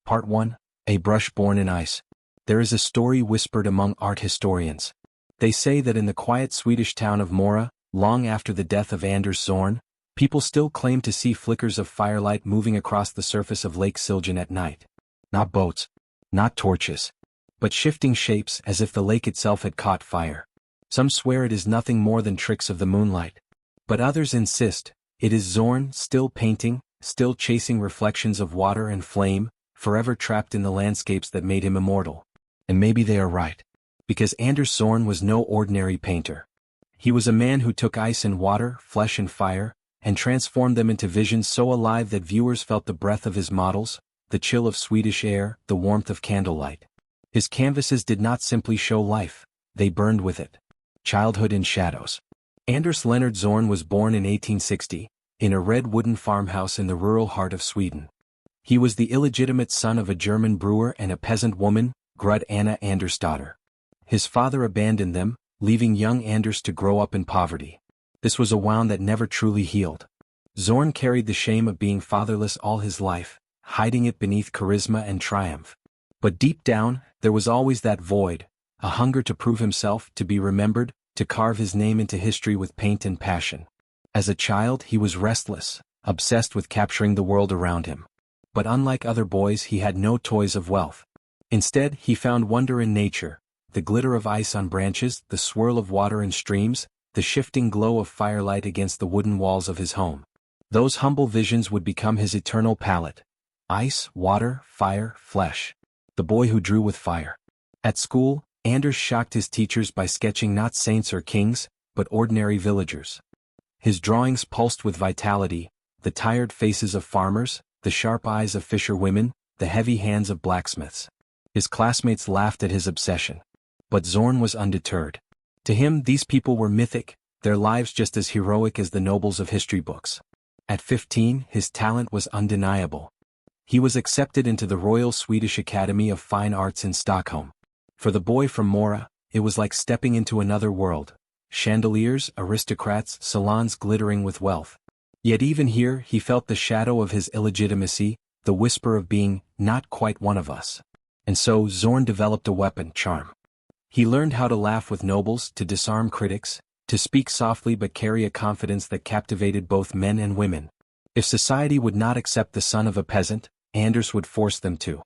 Part 1. A Brush Born in Ice. There is a story whispered among art historians. They say that in the quiet Swedish town of Mora, long after the death of Anders Zorn, people still claim to see flickers of firelight moving across the surface of Lake Siljan at night. Not boats, not torches, but shifting shapes as if the lake itself had caught fire. Some swear it is nothing more than tricks of the moonlight. But others insist it is Zorn still painting, still chasing reflections of water and flame, forever trapped in the landscapes that made him immortal. And maybe they are right. Because Anders Zorn was no ordinary painter. He was a man who took ice and water, flesh and fire, and transformed them into visions so alive that viewers felt the breath of his models, the chill of Swedish air, the warmth of candlelight. His canvases did not simply show life, they burned with it. Childhood in shadows. Anders Leonard Zorn was born in 1860, in a red wooden farmhouse in the rural heart of Sweden. He was the illegitimate son of a German brewer and a peasant woman, Grud Anna Andersdotter. His father abandoned them, leaving young Anders to grow up in poverty. This was a wound that never truly healed. Zorn carried the shame of being fatherless all his life, hiding it beneath charisma and triumph. But deep down, there was always that void, a hunger to prove himself, to be remembered, to carve his name into history with paint and passion. As a child, he was restless, obsessed with capturing the world around him. But unlike other boys, he had no toys of wealth. Instead, he found wonder in nature, the glitter of ice on branches, the swirl of water in streams, the shifting glow of firelight against the wooden walls of his home. Those humble visions would become his eternal palette. Ice, water, fire, flesh. The boy who drew with fire. At school, Anders shocked his teachers by sketching not saints or kings, but ordinary villagers. His drawings pulsed with vitality, the tired faces of farmers, the sharp eyes of fisherwomen, the heavy hands of blacksmiths. His classmates laughed at his obsession. But Zorn was undeterred. To him, these people were mythic, their lives just as heroic as the nobles of history books. At 15, his talent was undeniable. He was accepted into the Royal Swedish Academy of Fine Arts in Stockholm. For the boy from Mora, it was like stepping into another world. Chandeliers, aristocrats, salons glittering with wealth. Yet even here, he felt the shadow of his illegitimacy, the whisper of being not quite one of us. And so Zorn developed a weapon, charm. He learned how to laugh with nobles, to disarm critics, to speak softly but carry a confidence that captivated both men and women. If society would not accept the son of a peasant, Anders would force them to.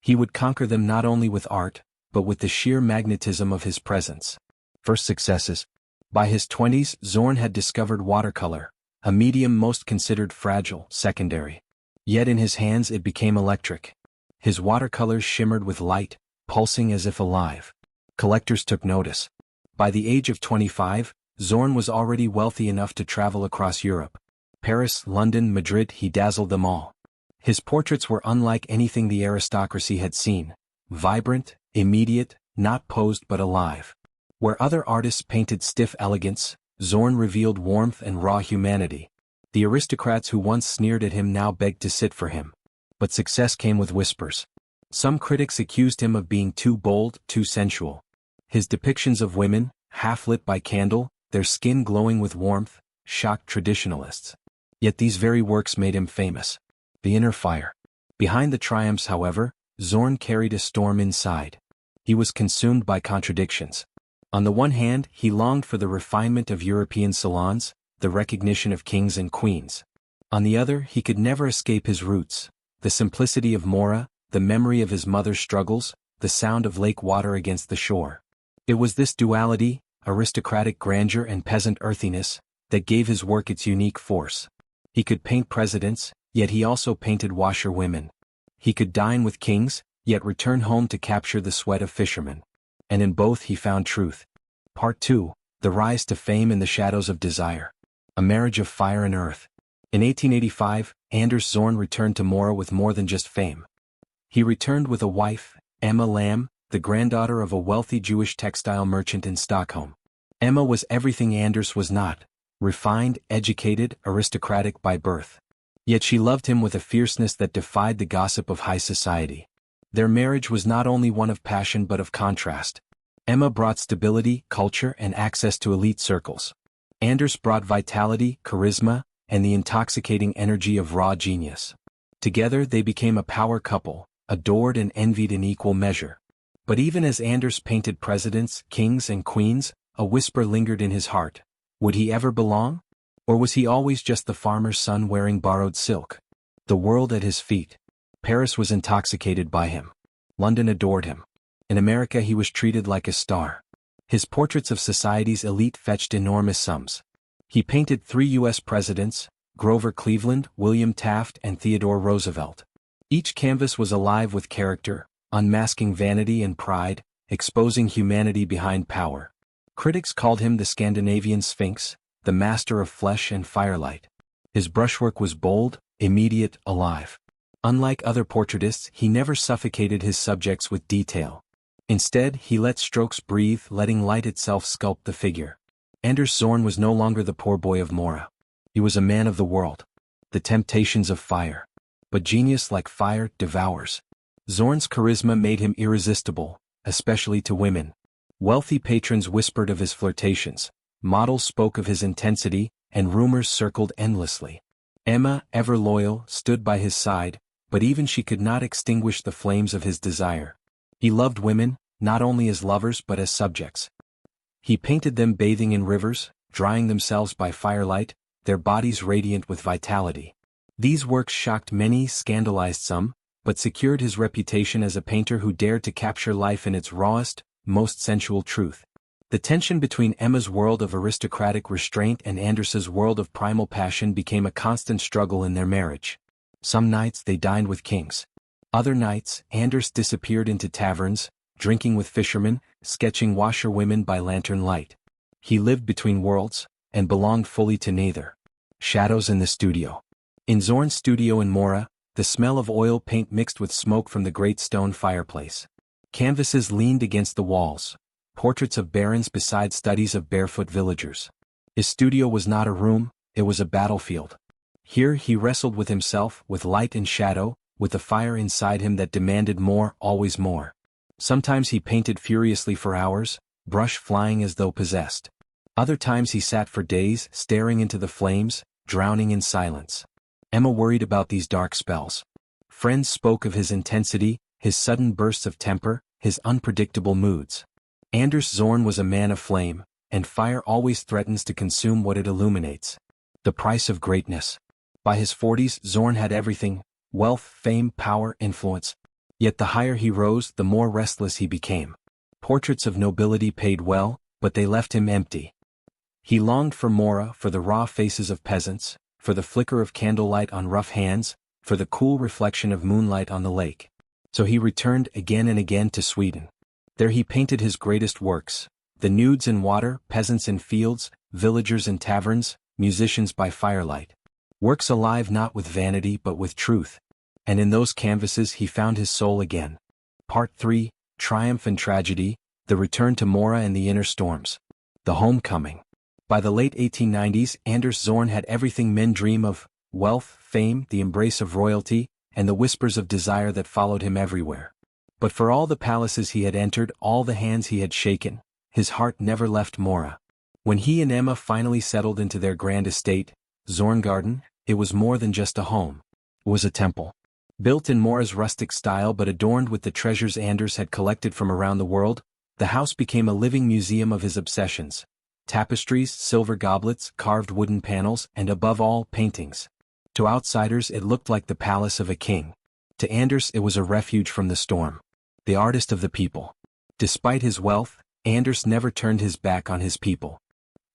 He would conquer them not only with art, but with the sheer magnetism of his presence. First successes. By his 20s, Zorn had discovered watercolor, a medium most considered fragile, secondary. Yet in his hands it became electric. His watercolors shimmered with light, pulsing as if alive. Collectors took notice. By the age of 25, Zorn was already wealthy enough to travel across Europe. Paris, London, Madrid, he dazzled them all. His portraits were unlike anything the aristocracy had seen. Vibrant, immediate, not posed but alive. Where other artists painted stiff elegance, Zorn revealed warmth and raw humanity. The aristocrats who once sneered at him now begged to sit for him. But success came with whispers. Some critics accused him of being too bold, too sensual. His depictions of women, half-lit by candle, their skin glowing with warmth, shocked traditionalists. Yet these very works made him famous. The inner fire. Behind the triumphs, however, Zorn carried a storm inside. He was consumed by contradictions. On the one hand, he longed for the refinement of European salons, the recognition of kings and queens. On the other, he could never escape his roots, the simplicity of Mora, the memory of his mother's struggles, the sound of lake water against the shore. It was this duality, aristocratic grandeur and peasant earthiness, that gave his work its unique force. He could paint presidents, yet he also painted washerwomen. He could dine with kings, yet return home to capture the sweat of fishermen. And in both he found truth. Part 2. The Rise to Fame in the Shadows of Desire. A Marriage of Fire and Earth. In 1885, Anders Zorn returned to Mora with more than just fame. He returned with a wife, Emma Lamb, the granddaughter of a wealthy Jewish textile merchant in Stockholm. Emma was everything Anders was not. Refined, educated, aristocratic by birth. Yet she loved him with a fierceness that defied the gossip of high society. Their marriage was not only one of passion but of contrast. Emma brought stability, culture, and access to elite circles. Anders brought vitality, charisma, and the intoxicating energy of raw genius. Together they became a power couple, adored and envied in equal measure. But even as Anders painted presidents, kings and queens, a whisper lingered in his heart. Would he ever belong? Or was he always just the farmer's son wearing borrowed silk? The world at his feet. Paris was intoxicated by him. London adored him. In America he was treated like a star. His portraits of society's elite fetched enormous sums. He painted 3 U.S. presidents, Grover Cleveland, William Taft and Theodore Roosevelt. Each canvas was alive with character, unmasking vanity and pride, exposing humanity behind power. Critics called him the Scandinavian Sphinx, the master of flesh and firelight. His brushwork was bold, immediate, alive. Unlike other portraitists, he never suffocated his subjects with detail. Instead, he let strokes breathe, letting light itself sculpt the figure. Anders Zorn was no longer the poor boy of Mora. He was a man of the world. The temptations of fire. But genius like fire devours. Zorn's charisma made him irresistible, especially to women. Wealthy patrons whispered of his flirtations, models spoke of his intensity, and rumors circled endlessly. Emma, ever loyal, stood by his side, but even she could not extinguish the flames of his desire. He loved women, not only as lovers but as subjects. He painted them bathing in rivers, drying themselves by firelight, their bodies radiant with vitality. These works shocked many, scandalized some, but secured his reputation as a painter who dared to capture life in its rawest, most sensual truth. The tension between Emma's world of aristocratic restraint and Anders's world of primal passion became a constant struggle in their marriage. Some nights they dined with kings. Other nights, Anders disappeared into taverns, drinking with fishermen, sketching washerwomen by lantern light. He lived between worlds, and belonged fully to neither. Shadows in the studio. In Zorn's studio in Mora, the smell of oil paint mixed with smoke from the great stone fireplace. Canvases leaned against the walls, portraits of barons beside studies of barefoot villagers. His studio was not a room, it was a battlefield. Here he wrestled with himself, with light and shadow, with the fire inside him that demanded more, always more. Sometimes he painted furiously for hours, brush flying as though possessed. Other times he sat for days, staring into the flames, drowning in silence. Emma worried about these dark spells. Friends spoke of his intensity, his sudden bursts of temper, his unpredictable moods. Anders Zorn was a man of flame, and fire always threatens to consume what it illuminates. The price of greatness. By his 40s, Zorn had everything: wealth, fame, power, influence. Yet the higher he rose, the more restless he became. Portraits of nobility paid well, but they left him empty. He longed for Mora, for the raw faces of peasants, for the flicker of candlelight on rough hands, for the cool reflection of moonlight on the lake. So he returned again and again to Sweden. There he painted his greatest works: the nudes in water, peasants in fields, villagers in taverns, musicians by firelight. Works alive not with vanity but with truth. And in those canvases he found his soul again. Part 3, Triumph and Tragedy, the return to Mora and the inner storms. The homecoming. By the late 1890s, Anders Zorn had everything men dream of: wealth, fame, the embrace of royalty, and the whispers of desire that followed him everywhere. But for all the palaces he had entered, all the hands he had shaken, his heart never left Mora. When he and Emma finally settled into their grand estate, Zorngarden, it was more than just a home. It was a temple. Built in Mora's rustic style but adorned with the treasures Anders had collected from around the world, the house became a living museum of his obsessions. Tapestries, silver goblets, carved wooden panels, and above all, paintings. To outsiders it looked like the palace of a king. To Anders it was a refuge from the storm. The artist of the people. Despite his wealth, Anders never turned his back on his people.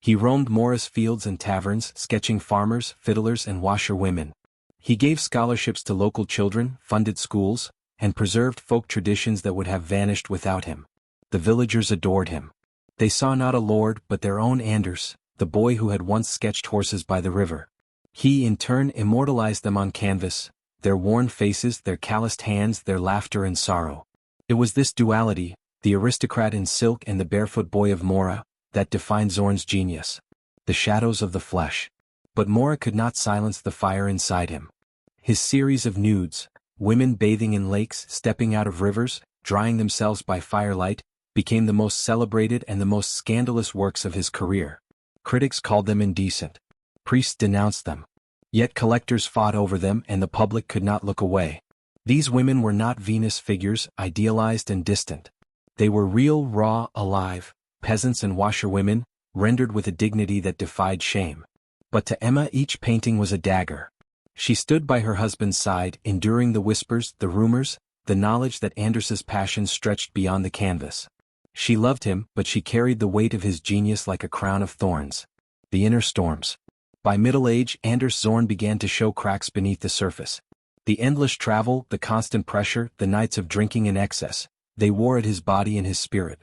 He roamed Mora's fields and taverns, sketching farmers, fiddlers, and washerwomen. He gave scholarships to local children, funded schools, and preserved folk traditions that would have vanished without him. The villagers adored him. They saw not a lord but their own Anders, the boy who had once sketched horses by the river. He in turn immortalized them on canvas, their worn faces, their calloused hands, their laughter and sorrow. It was this duality, the aristocrat in silk and the barefoot boy of Mora, that defined Zorn's genius. The shadows of the flesh. But Mora could not silence the fire inside him. His series of nudes, women bathing in lakes, stepping out of rivers, drying themselves by firelight, became the most celebrated and the most scandalous works of his career. Critics called them indecent. Priests denounced them. Yet collectors fought over them and the public could not look away. These women were not Venus figures, idealized and distant. They were real, raw, alive, peasants and washerwomen, rendered with a dignity that defied shame. But to Emma each painting was a dagger. She stood by her husband's side, enduring the whispers, the rumors, the knowledge that Anders's passion stretched beyond the canvas. She loved him, but she carried the weight of his genius like a crown of thorns. The inner storms. By middle age, Anders Zorn began to show cracks beneath the surface. The endless travel, the constant pressure, the nights of drinking in excess, they wore at his body and his spirit.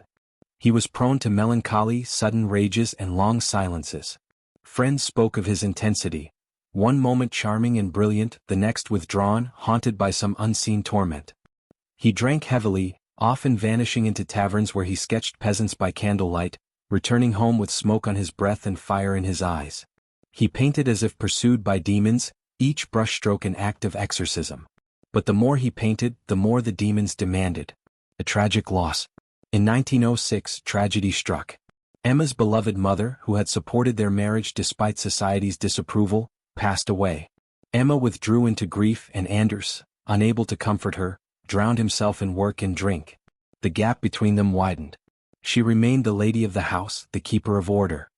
He was prone to melancholy, sudden rages and long silences. Friends spoke of his intensity. One moment charming and brilliant, the next withdrawn, haunted by some unseen torment. He drank heavily, often vanishing into taverns where he sketched peasants by candlelight, returning home with smoke on his breath and fire in his eyes. He painted as if pursued by demons, each brushstroke an act of exorcism. But the more he painted, the more the demons demanded. A tragic loss. In 1906, tragedy struck. Emma's beloved mother, who had supported their marriage despite society's disapproval, passed away. Emma withdrew into grief and Anders, unable to comfort her, drowned himself in work and drink. The gap between them widened. She remained the lady of the house, the keeper of order.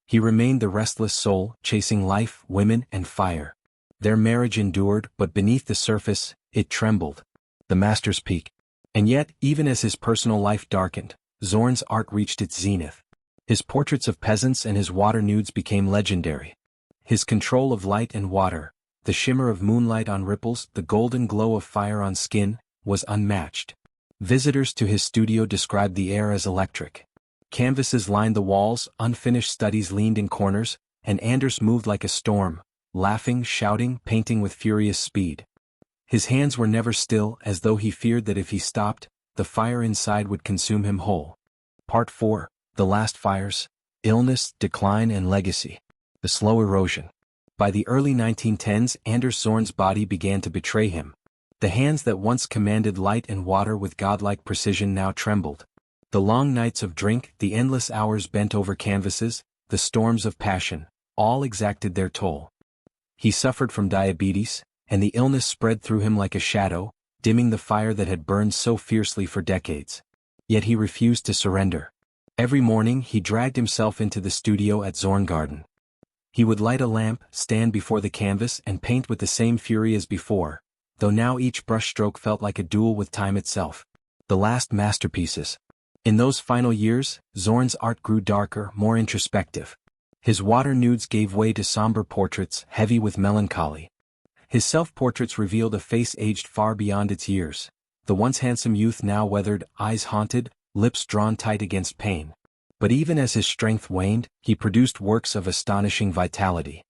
He remained the restless soul, chasing life, women, and fire. Their marriage endured, but beneath the surface, it trembled. The master's peak. And yet, even as his personal life darkened, Zorn's art reached its zenith. His portraits of peasants and his water nudes became legendary. His control of light and water, the shimmer of moonlight on ripples, the golden glow of fire on skin, was unmatched. Visitors to his studio described the air as electric. Canvases lined the walls, unfinished studies leaned in corners, and Anders moved like a storm, laughing, shouting, painting with furious speed. His hands were never still, as though he feared that if he stopped, the fire inside would consume him whole. Part 4. The Last Fires. Illness, Decline and Legacy. The Slow Erosion. By the early 1910s, Anders Zorn's body began to betray him. The hands that once commanded light and water with godlike precision now trembled. The long nights of drink, the endless hours bent over canvases, the storms of passion, all exacted their toll. He suffered from diabetes, and the illness spread through him like a shadow, dimming the fire that had burned so fiercely for decades. Yet he refused to surrender. Every morning he dragged himself into the studio at Zorngarten. He would light a lamp, stand before the canvas and paint with the same fury as before, though now each brushstroke felt like a duel with time itself. The last masterpieces. In those final years, Zorn's art grew darker, more introspective. His water nudes gave way to somber portraits, heavy with melancholy. His self-portraits revealed a face aged far beyond its years, the once handsome youth now weathered, eyes haunted, lips drawn tight against pain. But even as his strength waned, he produced works of astonishing vitality.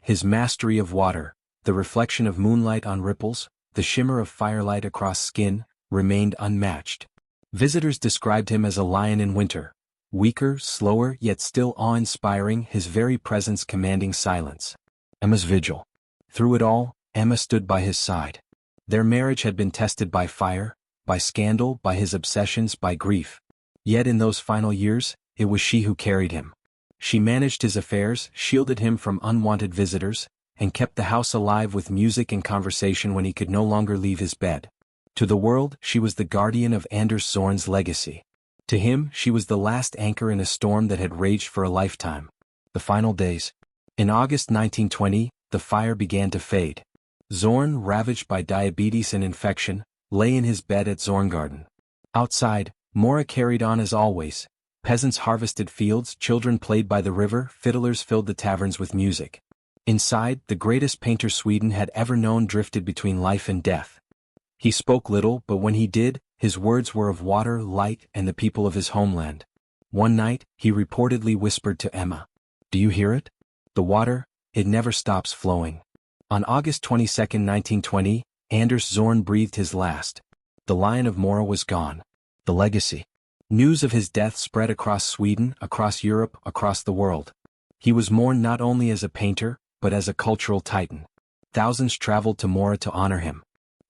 His mastery of water, the reflection of moonlight on ripples, the shimmer of firelight across skin, remained unmatched. Visitors described him as a lion in winter, weaker, slower, yet still awe-inspiring, his very presence commanding silence. Emma's vigil. Through it all, Emma stood by his side. Their marriage had been tested by fire, by scandal, by his obsessions, by grief. Yet in those final years, it was she who carried him. She managed his affairs, shielded him from unwanted visitors, and kept the house alive with music and conversation when he could no longer leave his bed. To the world, she was the guardian of Anders Zorn's legacy. To him, she was the last anchor in a storm that had raged for a lifetime. The final days. In August 1920, the fire began to fade. Zorn, ravaged by diabetes and infection, lay in his bed at Zorngarten. Outside, Mora carried on as always. Peasants harvested fields, children played by the river, fiddlers filled the taverns with music. Inside, the greatest painter Sweden had ever known drifted between life and death. He spoke little, but when he did, his words were of water, light, and the people of his homeland. One night, he reportedly whispered to Emma, "Do you hear it? The water, it never stops flowing." On August 22, 1920, Anders Zorn breathed his last. The Lion of Mora was gone. The legacy. News of his death spread across Sweden, across Europe, across the world. He was mourned not only as a painter, but as a cultural titan. Thousands traveled to Mora to honor him.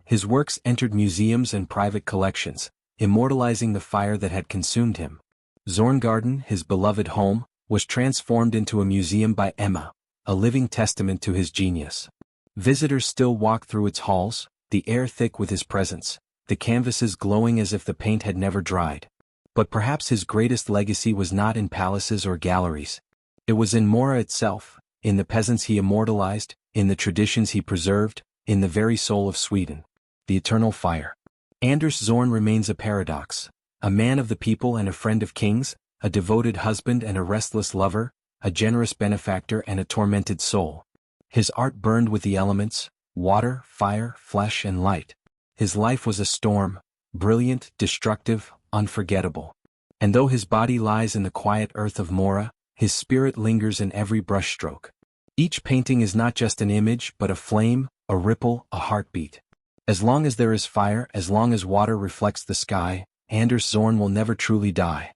His works entered museums and private collections, immortalizing the fire that had consumed him. Zorngarten, his beloved home, was transformed into a museum by Emma, a living testament to his genius. Visitors still walk through its halls, the air thick with his presence, the canvases glowing as if the paint had never dried. But perhaps his greatest legacy was not in palaces or galleries. It was in Mora itself, in the peasants he immortalized, in the traditions he preserved, in the very soul of Sweden. The eternal fire. Anders Zorn remains a paradox, a man of the people and a friend of kings, a devoted husband and a restless lover, a generous benefactor and a tormented soul. His art burned with the elements, water, fire, flesh and light. His life was a storm, brilliant, destructive, unforgettable. And though his body lies in the quiet earth of Mora, his spirit lingers in every brushstroke. Each painting is not just an image but a flame, a ripple, a heartbeat. As long as there is fire, as long as water reflects the sky, Anders Zorn will never truly die.